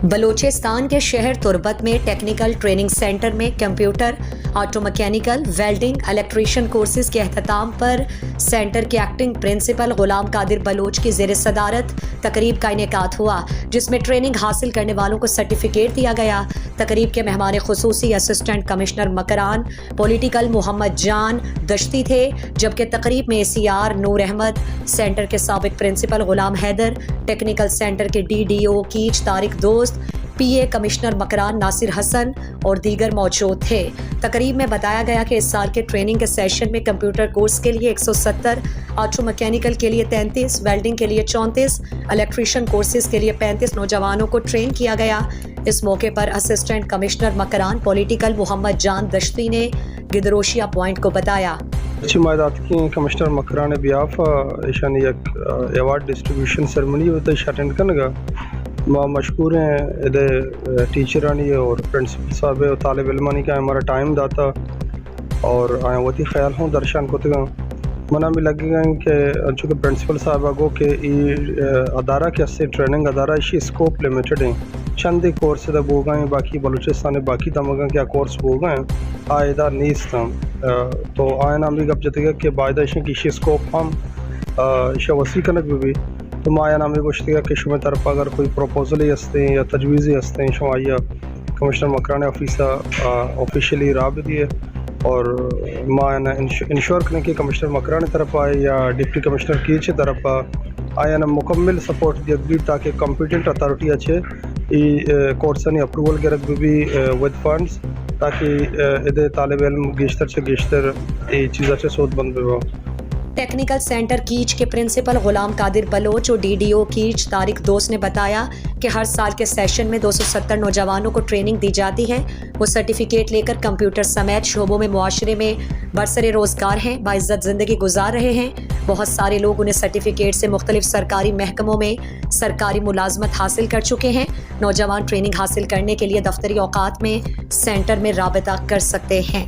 बलूचिस्तान के शहर तुर्बत में टेक्निकल ट्रेनिंग सेंटर में computer, auto mechanical, welding, electrician courses के अख्ताम पर सेंटर के acting principal Ghulam Qadir Bloch की ज़ेर सदारत तकरीब का इनेकाद हुआ, जिसमें ट्रेनिंग हासिल करने वालों को सर्टिफिकेट दिया गया। तकरीब के मेहमान खुसूसी assistant commissioner Makran political Mohammad Jan Dashti थे, जबकि तकरीब में ACR नूर अहमद, सेंटर के साबिक प्रिंसिपल गुलाम हैदर, टेक्निकल सेंटर के DDO कीच तारिक दोस्त, PA कमिश्नर मकरान नासिर हसन और दीगर मौजूद थे। तकरीब में बताया गया कि इस साल के ट्रेनिंग के सेशन में कंप्यूटर कोर्स के लिए 170, ऑटो मैकेनिकल के लिए 33, वेल्डिंग के लिए 34, इलेक्ट्रीशियन कोर्सेज के लिए 35 नौजवानों को ट्रेन किया गया। इस मौके पर assistant commissioner Makran political Mohammad Jan Dashti ने गिदरोशिया पॉइंट को बताया। कमिश्नर मकरान बियाफ ईशानी अवार्ड डिस्ट्रीब्यूशन सेरेमनी होता है अटेंड करने माँ मशहूर हैं इधर टीचरानी और प्रिंसिपल साहब और तालिब इल्मानी का हमारा टाइम दाता और आया वती ख्याल हूँ दर्शन को मना भी लगेगा कि चूँकि प्रिंसिपल साहब गो के अदारा के से ट्रेनिंग अदारा इसी स्कोप लिमिटेड हैं चंद कोर्स बो गए बाकी बलूचिस्तान बाकी तमगा क्या कोर्स बो गए आयदा नीस तम तो आया नाम भी गप जतेगा कि बायदा की स्कोप हम इशा वसी कनक भी तो माया नामी गोश्तिगा कि शुमे तरफ अगर कोई प्रपोजल ही हंसते हैं या तजवीज़ी हंसते हैं शो आइया कमिश्नर मकरान ऑफिशियली राह भी दिए और माया ना इंश्योर करने की कमिश्नर मकरान तरफ आए या डिप्टी कमिश्नर की तरफ आया ना मुकम्मल सपोर्ट दिया भी ताकि कॉम्पिटेंट अथॉरिटी अच्छे कोर्स अप्रूवल के रख भी विद फंड्स ताकि इधर तालिब इल्म गेश्तर से गेश्तर ये चीज़ अच्छे सोच बंद हो। टेक्निकल सेंटर कीच के प्रिंसिपल गुलाम कादिर बलोच और DDO कीच तारिक दोस्त ने बताया कि हर साल के सेशन में 270 नौजवानों को ट्रेनिंग दी जाती है। वो सर्टिफिकेट लेकर कंप्यूटर समेत शोबों में मुआशरे में बरसरे रोजगार हैं, बाइज्जत ज़िंदगी गुजार रहे हैं। बहुत सारे लोग उन्हें सर्टिफिकेट से मुख्तलिफ सरकारी महकमों में सरकारी मुलाजमत हासिल कर चुके हैं। नौजवान ट्रेनिंग हासिल करने के लिए दफ्तरी औकात में सेंटर में राबता कर सकते हैं।